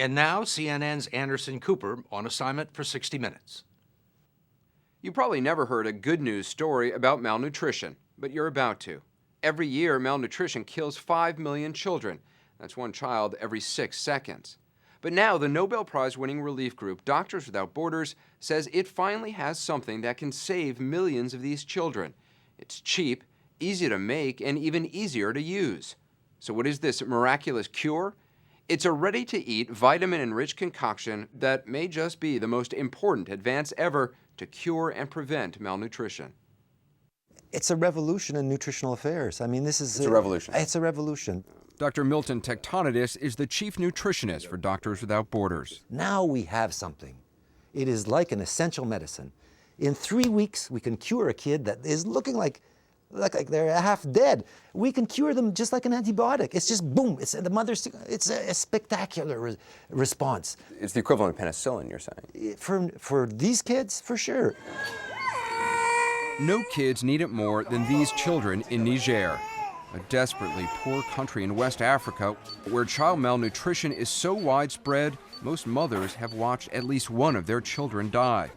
And now, CNN's Anderson Cooper on assignment for 60 Minutes. You probably never heard a good news story about malnutrition, but you're about to. Every year, malnutrition kills 5 million children. That's one child every 6 seconds. But now, the Nobel Prize-winning relief group Doctors Without Borders says it finally has something that can save millions of these children. It's cheap, easy to make, and even easier to use. So what is this miraculous cure? It's a ready-to-eat, vitamin-enriched concoction that may just be the most important advance ever to cure and prevent malnutrition. It's a revolution in nutritional affairs. I mean, this is... It's a revolution. It's a revolution. Dr. Milton Tectonidis is the chief nutritionist for Doctors Without Borders. Now we have something. It is like an essential medicine. In 3 weeks, we can cure a kid that is looking like they're half dead. We can cure them just like an antibiotic. It's just boom. It's a spectacular response. It's the equivalent of penicillin, you're saying? For these kids, for sure. No kids need it more than these children in Niger, a desperately poor country in West Africa where child malnutrition is so widespread, most mothers have watched at least one of their children die.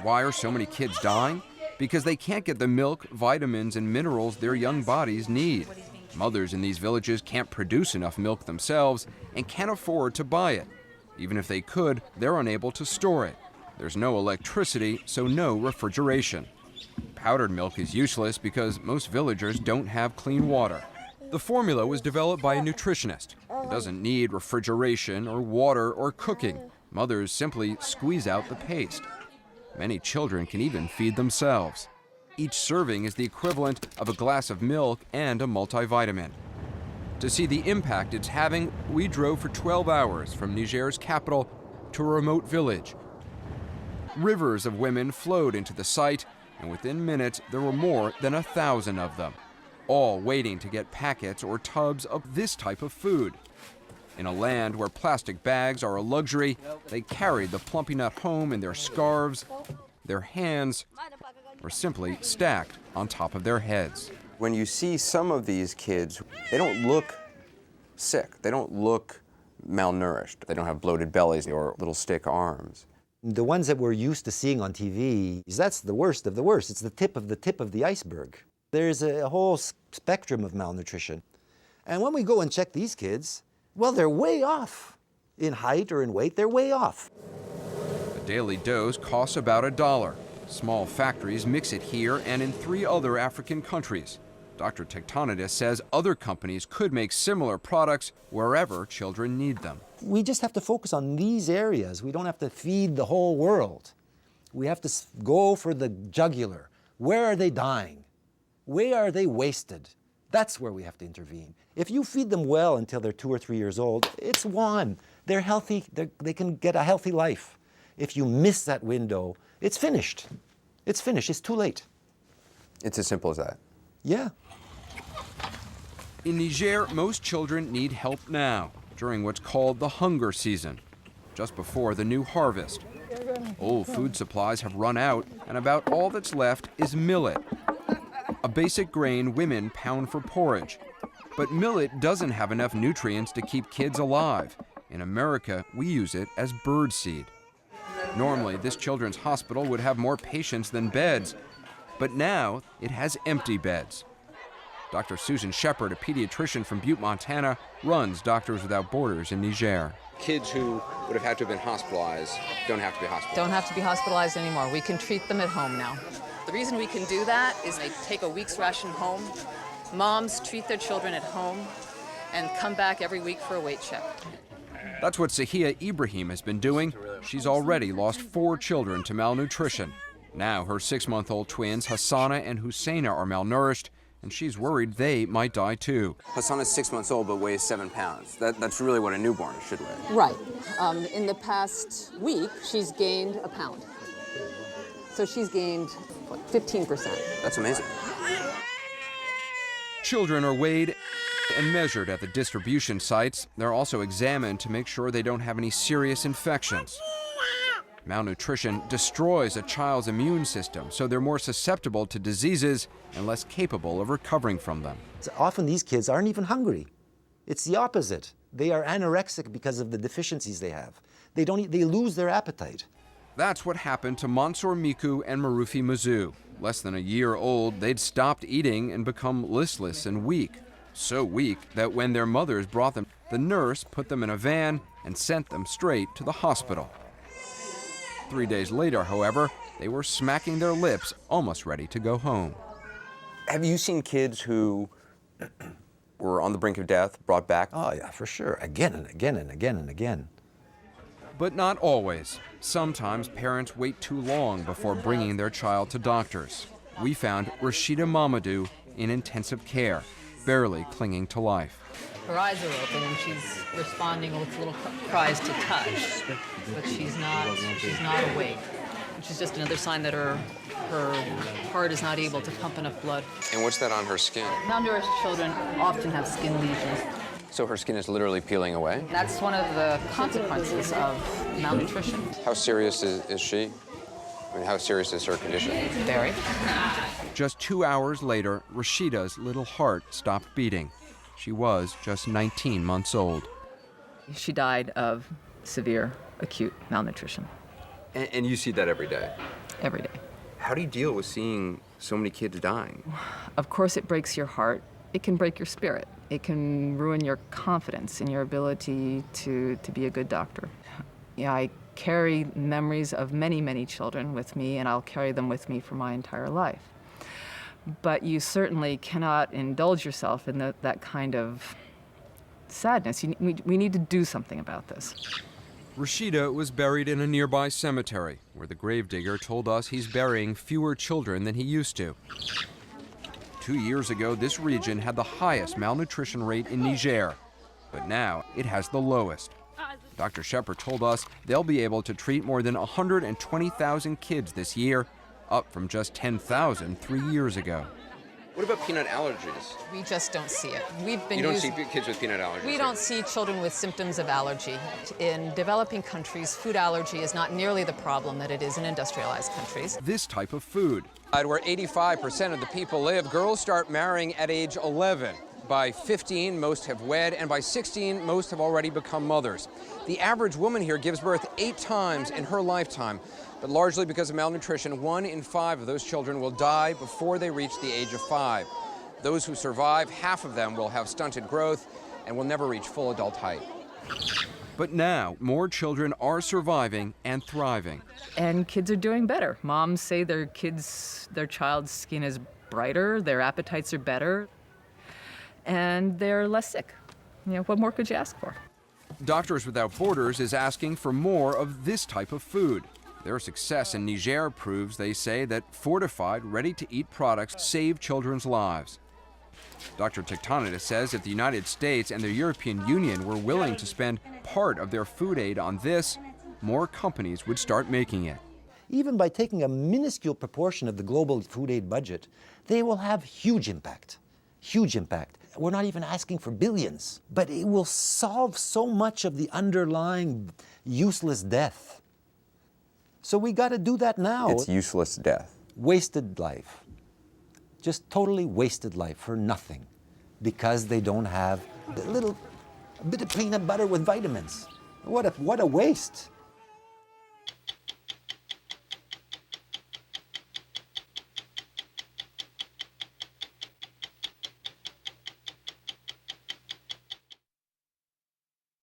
Why are so many kids dying? Because they can't get the milk, vitamins, and minerals their young bodies need. Mothers in these villages can't produce enough milk themselves and can't afford to buy it. Even if they could, they're unable to store it. There's no electricity, so no refrigeration. Powdered milk is useless because most villagers don't have clean water. The formula was developed by a nutritionist. It doesn't need refrigeration or water or cooking. Mothers simply squeeze out the paste. Many children can even feed themselves. Each serving is the equivalent of a glass of milk and a multivitamin. To see the impact it's having, we drove for 12 hours from Niger's capital to a remote village. Rivers of women flowed into the site, and within minutes there were more than 1,000 of them, all waiting to get packets or tubs of this type of food. In a land where plastic bags are a luxury, they carried the plumpy nut home in their scarves, their hands, or simply stacked on top of their heads. When you see some of these kids, they don't look sick. They don't look malnourished. They don't have bloated bellies or little stick arms. The ones that we're used to seeing on TV, that's the worst of the worst. It's the tip of the iceberg. There's a whole spectrum of malnutrition. And when we go and check these kids, well, they're way off. In height or in weight, they're way off. A daily dose costs about $1. Small factories mix it here and in 3 other African countries. Dr. Tectonidis says other companies could make similar products wherever children need them. We just have to focus on these areas. We don't have to feed the whole world. We have to go for the jugular. Where are they dying? Where are they wasted? That's where we have to intervene. If you feed them well until they're 2 or 3 years old, it's won. They're healthy, they can get a healthy life. If you miss that window, it's finished. It's finished, it's too late. It's as simple as that. Yeah. In Niger, most children need help now, during what's called the hunger season, just before the new harvest. Old food supplies have run out, and about all that's left is millet, a basic grain women pound for porridge. But millet doesn't have enough nutrients to keep kids alive. In America, we use it as bird seed. Normally, this children's hospital would have more patients than beds, but now it has empty beds. Dr. Susan Shepard, a pediatrician from Butte, Montana, runs Doctors Without Borders in Niger. Kids who would have had to have been hospitalized don't have to be hospitalized. Don't have to be hospitalized anymore. We can treat them at home now. The reason we can do that is they take a week's ration home. Moms treat their children at home and come back every week for a weight check. That's what Sahia Ibrahim has been doing. She's already lost 4 children to malnutrition. Now her 6-month-old twins, Hassana and Husseina, are malnourished, and she's worried they might die too. Hassana's 6 months old but weighs 7 pounds. That's really what a newborn should weigh. Right. In the past week, she's gained a pound. So she's gained, 15%. That's amazing. Children are weighed and measured at the distribution sites. They're also examined to make sure they don't have any serious infections. Malnutrition destroys a child's immune system, so they're more susceptible to diseases and less capable of recovering from them. Often these kids aren't even hungry. It's the opposite. They are anorexic because of the deficiencies they have. They don't eat, they lose their appetite. That's what happened to Mansour Miku and Marufi Mizzou. Less than a year old, they'd stopped eating and become listless and weak. So weak that when their mothers brought them, the nurse put them in a van and sent them straight to the hospital. 3 days later, however, they were smacking their lips, almost ready to go home. Have you seen kids who were on the brink of death brought back? Oh yeah, for sure. Again and again and again and again. But not always. Sometimes parents wait too long before bringing their child to doctors. We found Rashida Mamadou in intensive care, barely clinging to life. Her eyes are open and she's responding with little cries to touch, but she's not awake. Which is just another sign that her heart is not able to pump enough blood. And what's that on her skin? Malnourished children often have skin lesions. So her skin is literally peeling away? That's one of the consequences of malnutrition. How serious is she? I mean, how serious is her condition? Very. Just 2 hours later, Rashida's little heart stopped beating. She was just 19 months old. She died of severe acute malnutrition And you see that every day? every day. How do you deal with seeing so many kids dying? Of course, it breaks your heart. It can break your spirit. It can ruin your confidence in your ability to be a good doctor. Yeah, I carry memories of many, many children with me, and I'll carry them with me for my entire life. But you certainly cannot indulge yourself in that kind of sadness. We need to do something about this. Rashida was buried in a nearby cemetery, where the gravedigger told us he's burying fewer children than he used to. 2 years ago, this region had the highest malnutrition rate in Niger, but now it has the lowest. Dr. Shepard told us they'll be able to treat more than 120,000 kids this year, up from just 10,000 3 years ago. What about peanut allergies? We just don't see it. You don't see kids with peanut allergies? We don't see children with symptoms of allergy. In developing countries, food allergy is not nearly the problem that it is in industrialized countries. This type of food. Where 85% of the people live, girls start marrying at age 11. By 15, most have wed, and by 16, most have already become mothers. The average woman here gives birth 8 times in her lifetime, but largely because of malnutrition, 1 in 5 of those children will die before they reach the age of 5. Those who survive, half of them will have stunted growth and will never reach full adult height. But now, more children are surviving and thriving. And kids are doing better. Moms say their child's skin is brighter, their appetites are better, and they're less sick. You know, what more could you ask for? Doctors Without Borders is asking for more of this type of food. Their success in Niger proves, they say, that fortified, ready-to-eat products save children's lives. Dr. Tiktanidis says if the United States and the European Union were willing to spend part of their food aid on this, more companies would start making it. Even by taking a minuscule proportion of the global food aid budget, they will have huge impact. Huge impact. We're not even asking for billions, but it will solve so much of the underlying useless death. So we got to do that now. It's useless death. Wasted life. Just totally wasted life for nothing because they don't have a bit of peanut butter with vitamins. What a waste.